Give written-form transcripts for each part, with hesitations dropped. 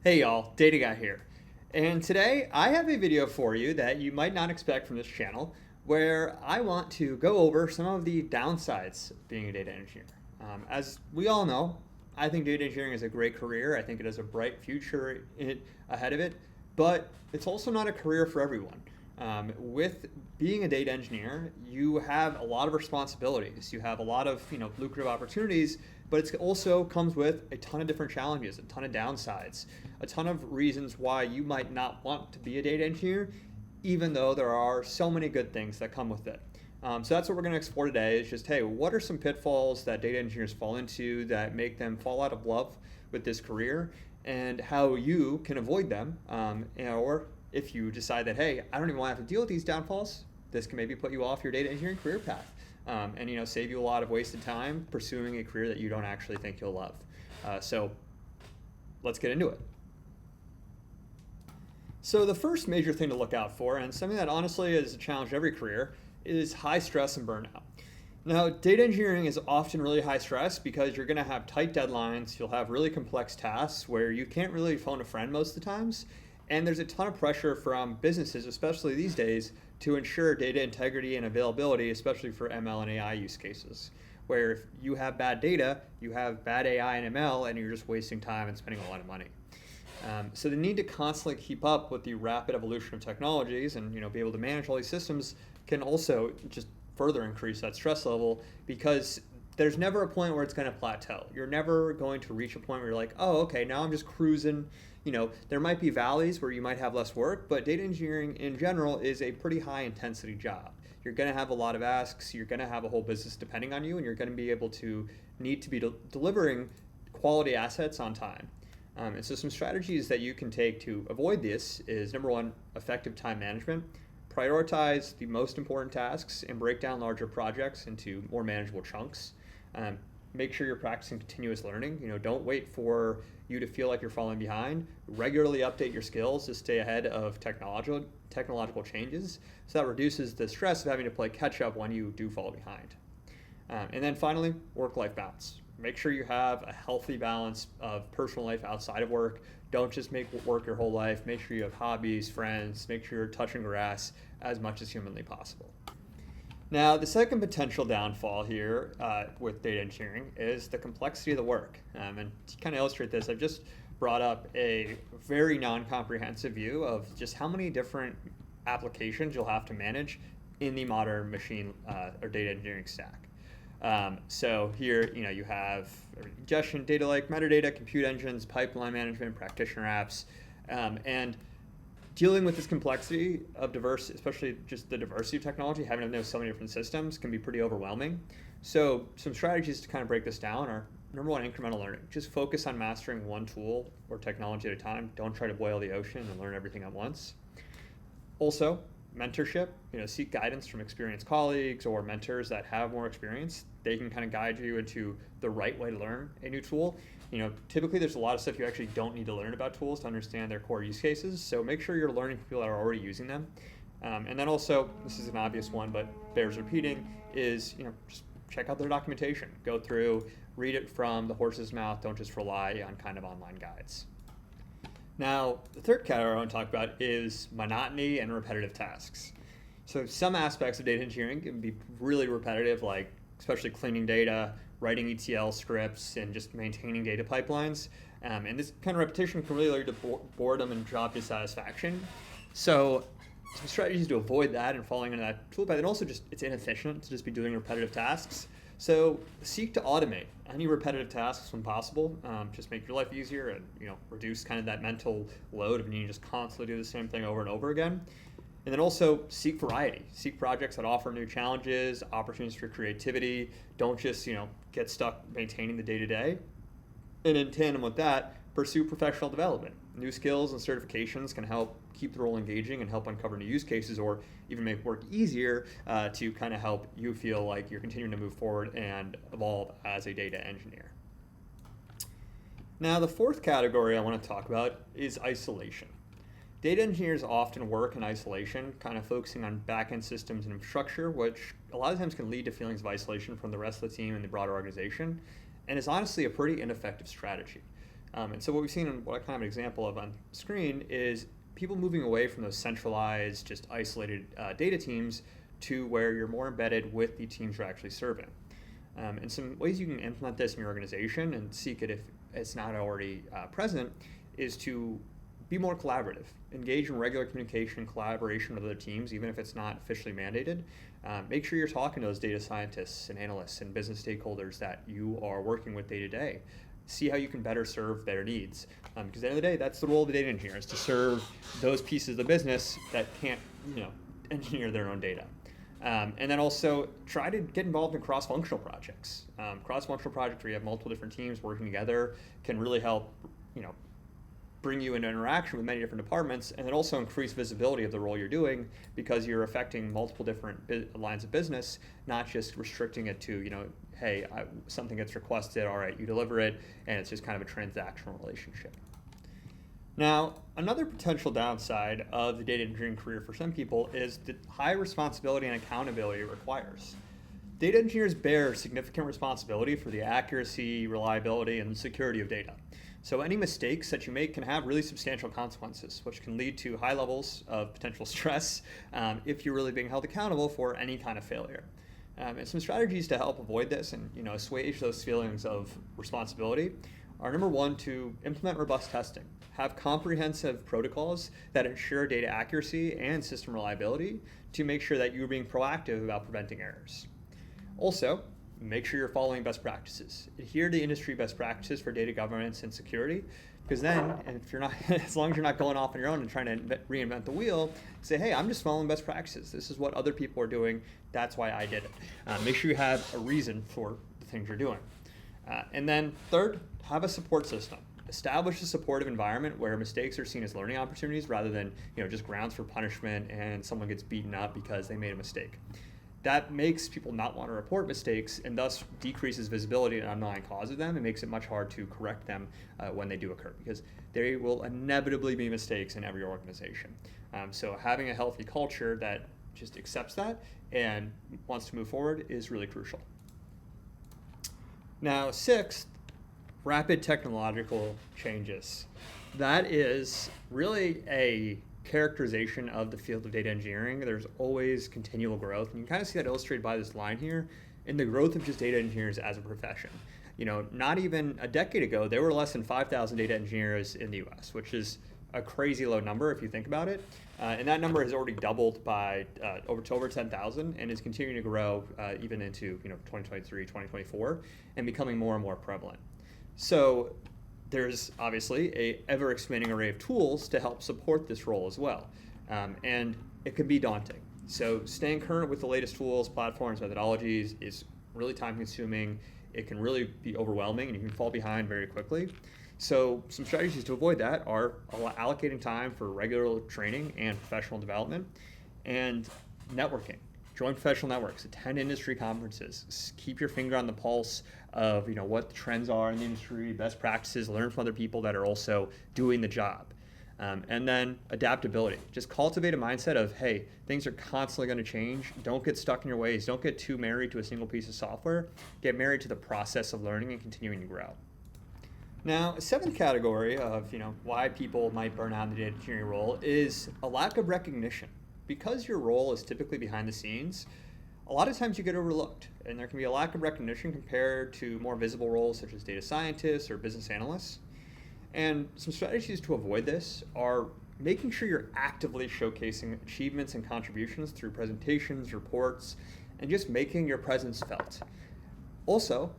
Hey y'all, Data Guy here. And today I have a video for you that you might not expect from this channel where I want to go over some of the downsides of being a data engineer. As we all know, I think data engineering is a great career. I think it has a bright future ahead of it, but it's also not a career for everyone. With being a data engineer, you have a lot of responsibilities. You have a lot of lucrative opportunities, but it also comes with a ton of different challenges, a ton of downsides, a ton of reasons why you might not want to be a data engineer, even though there are so many good things that come with it. So that's what we're going to explore today is just, hey, what are some pitfalls that data engineers fall into that make them fall out of love with this career and how you can avoid them, or if you decide that, hey, I don't even want to have to deal with these downfalls, this can maybe put you off your data engineering career path, and save you a lot of wasted time pursuing a career that you don't actually think you'll love. So let's get into it. So the first major thing to look out for, and something that honestly is a challenge in every career, is high stress and burnout. Now, data engineering is often really high stress because you're going to have tight deadlines, you'll have really complex tasks where you can't really phone a friend most of the times, and there's a ton of pressure from businesses, especially these days, to ensure data integrity and availability, especially for ML and AI use cases. Where if you have bad data, you have bad AI and ML, and you're just wasting time and spending a lot of money. So the need to constantly keep up with the rapid evolution of technologies and be able to manage all these systems can also just further increase that stress level because there's never a point where it's going to plateau. You're never going to reach a point where you're like, oh, okay, now I'm just cruising. There might be valleys where you might have less work, but data engineering in general is a pretty high intensity job. You're going to have a lot of asks, you're going to have a whole business depending on you, and you're going to be able to need to be delivering quality assets on time. And so some strategies that you can take to avoid this is number one, effective time management. Prioritize the most important tasks and break down larger projects into more manageable chunks. Make sure you're practicing continuous learning. Don't wait for you to feel like you're falling behind. Regularly update your skills to stay ahead of technological changes. So that reduces the stress of having to play catch up when you do fall behind. And then finally, work-life balance. Make sure you have a healthy balance of personal life outside of work. Don't just make work your whole life. Make sure you have hobbies, friends. Make sure you're touching grass as much as humanly possible. Now, the second potential downfall here with data engineering is the complexity of the work. And to kind of illustrate this, I've just brought up a very non-comprehensive view of just how many different applications you'll have to manage in the modern machine or data engineering stack. So here, you have ingestion, data lake, metadata, compute engines, pipeline management, practitioner apps, and dealing with this complexity of diverse, especially just the diversity of technology, having to know so many different systems can be pretty overwhelming. So some strategies to kind of break this down are number one, incremental learning. Just focus on mastering one tool or technology at a time. Don't try to boil the ocean and learn everything at once. Also, mentorship, seek guidance from experienced colleagues or mentors that have more experience. They can kind of guide you into the right way to learn a new tool. Typically there's a lot of stuff you actually don't need to learn about tools to understand their core use cases. So make sure you're learning from people that are already using them. And then also, this is an obvious one, but bears repeating, is just check out their documentation. Go through, read it from the horse's mouth. Don't just rely on kind of online guides. Now, the third category I want to talk about is monotony and repetitive tasks. So some aspects of data engineering can be really repetitive, like especially cleaning data, writing ETL scripts, and just maintaining data pipelines. And this kind of repetition can really lead to boredom and job dissatisfaction. So some strategies to avoid that and falling into that tool path, and also just it's inefficient to just be doing repetitive tasks. So seek to automate any repetitive tasks when possible. Just make your life easier and reduce kind of that mental load of needing to just constantly do the same thing over and over again. And then also seek variety. Seek projects that offer new challenges, opportunities for creativity. Don't just get stuck maintaining the day-to-day. And in tandem with that, pursue professional development. New skills and certifications can help keep the role engaging and help uncover new use cases or even make work easier to kind of help you feel like you're continuing to move forward and evolve as a data engineer. Now, the fourth category I want to talk about is isolation. Data engineers often work in isolation, kind of focusing on back-end systems and infrastructure, which a lot of times can lead to feelings of isolation from the rest of the team and the broader organization, and is honestly a pretty ineffective strategy. And so what we've seen, and what I kind of an example of on screen, is people moving away from those centralized, just isolated data teams to where you're more embedded with the teams you're actually serving. And some ways you can implement this in your organization and seek it if it's not already present is to be more collaborative. Engage in regular communication and collaboration with other teams, even if it's not officially mandated. Make sure you're talking to those data scientists and analysts and business stakeholders that you are working with day to day. See how you can better serve their needs. Because at the end of the day, that's the role of the data engineer, is to serve those pieces of the business that can't engineer their own data. And then also try to get involved in cross-functional projects. Cross-functional projects where you have multiple different teams working together can really help, bring you into interaction with many different departments, and then also increase visibility of the role you're doing because you're affecting multiple different lines of business, not just restricting it to, hey, something gets requested, all right, you deliver it, and it's just kind of a transactional relationship. Now, another potential downside of the data engineering career for some people is the high responsibility and accountability it requires. Data engineers bear significant responsibility for the accuracy, reliability, and security of data. So any mistakes that you make can have really substantial consequences, which can lead to high levels of potential stress if you're really being held accountable for any kind of failure. And some strategies to help avoid this and assuage those feelings of responsibility are, number one, to implement robust testing. Have comprehensive protocols that ensure data accuracy and system reliability to make sure that you're being proactive about preventing errors. Also, make sure you're following best practices. Adhere to industry best practices for data governance and security, because then, and if you're not, as long as you're not going off on your own and trying to reinvent the wheel, say, hey, I'm just following best practices. This is what other people are doing. That's why I did it. Make sure you have a reason for the things you're doing. And then third, have a support system. Establish a supportive environment where mistakes are seen as learning opportunities rather than just grounds for punishment and someone gets beaten up because they made a mistake. That makes people not want to report mistakes and thus decreases visibility and underlying cause of them and makes it much harder to correct them when they do occur, because there will inevitably be mistakes in every organization. So having a healthy culture that just accepts that and wants to move forward is really crucial. Now, sixth, rapid technological changes. That is really a characterization of the field of data engineering. There's always continual growth, and you can kind of see that illustrated by this line here in the growth of just data engineers as a profession. Not even a decade ago, there were less than 5,000 data engineers in the US, which is a crazy low number if you think about it. And that number has already doubled by over 10,000 and is continuing to grow even into 2023, 2024, and becoming more and more prevalent. So there's obviously a ever-expanding array of tools to help support this role as well. And it can be daunting. So staying current with the latest tools, platforms, methodologies is really time-consuming. It can really be overwhelming, and you can fall behind very quickly. So some strategies to avoid that are allocating time for regular training and professional development, and networking. Join professional networks, attend industry conferences, keep your finger on the pulse of what the trends are in the industry, best practices, learn from other people that are also doing the job. And then adaptability. Just cultivate a mindset of, hey, things are constantly going to change. Don't get stuck in your ways. Don't get too married to a single piece of software. Get married to the process of learning and continuing to grow. Now, a seventh category of why people might burn out in the data engineering role is a lack of recognition. Because your role is typically behind the scenes, a lot of times you get overlooked, and there can be a lack of recognition compared to more visible roles such as data scientists or business analysts. And some strategies to avoid this are making sure you're actively showcasing achievements and contributions through presentations, reports, and just making your presence felt. Also,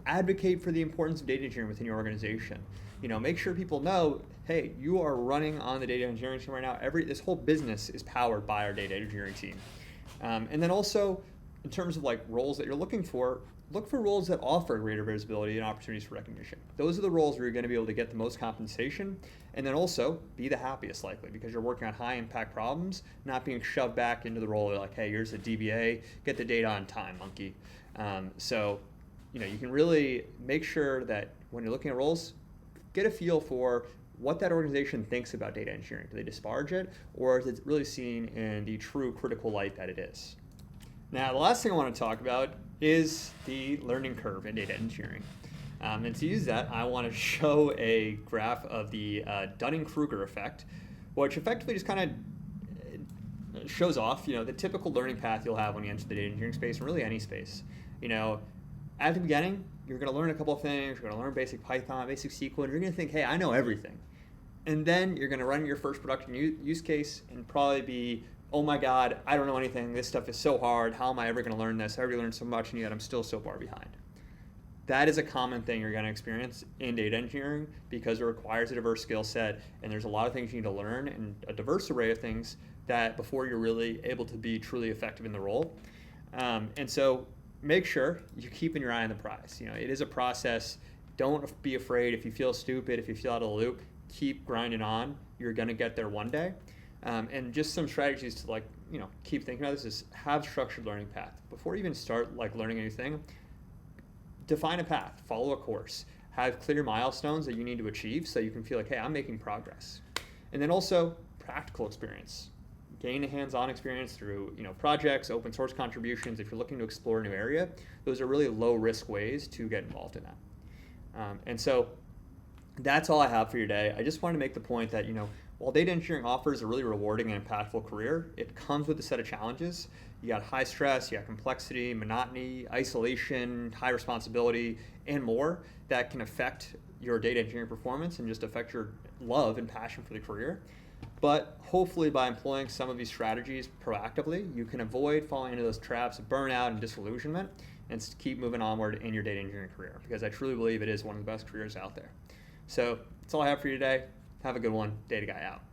advocate for the importance of data engineering within your organization. Make sure people know, hey, you are running on the data engineering team right now. This whole business is powered by our data engineering team. And then also, in terms of roles that you're looking for, look for roles that offer greater visibility and opportunities for recognition. Those are the roles where you're going to be able to get the most compensation, and then also be the happiest likely, because you're working on high impact problems, not being shoved back into the role of hey, here's a DBA, get the data on time, monkey. So you can really make sure that when you're looking at roles, get a feel for what that organization thinks about data engineering. Do they disparage it, or is it really seen in the true critical light that it is? Now, the last thing I want to talk about is the learning curve in data engineering. And to use that, I want to show a graph of the Dunning-Kruger effect, which effectively just kind of shows off, the typical learning path you'll have when you enter the data engineering space, and really any space. At the beginning, you're going to learn a couple of things. You're going to learn basic Python, basic SQL, and you're going to think, hey, I know everything. And then you're going to run your first production use case and probably be, oh my God, I don't know anything. This stuff is so hard. How am I ever going to learn this? I already learned so much, and yet I'm still so far behind. That is a common thing you're going to experience in data engineering because it requires a diverse skill set, and there's a lot of things you need to learn and a diverse array of things that before you're really able to be truly effective in the role. And so make sure you're keeping your eye on the prize. It is a process. Don't be afraid if you feel stupid, if you feel out of the loop. Keep grinding on. You're going to get there one day. And just some strategies to keep thinking about this is have structured learning path. Before you even start learning anything, define a path, follow a course, have clear milestones that you need to achieve so you can feel like, hey, I'm making progress. And then also practical experience. Gain a hands-on experience through projects, open source contributions. If you're looking to explore a new area, those are really low-risk ways to get involved in that. And so that's all I have for you today. I just wanted to make the point that while data engineering offers a really rewarding and impactful career, it comes with a set of challenges. You got high stress, you got complexity, monotony, isolation, high responsibility, and more that can affect your data engineering performance and just affect your love and passion for the career. But hopefully by employing some of these strategies proactively, you can avoid falling into those traps of burnout and disillusionment and keep moving onward in your data engineering career, because I truly believe it is one of the best careers out there. So that's all I have for you today. Have a good one. Data Guy out.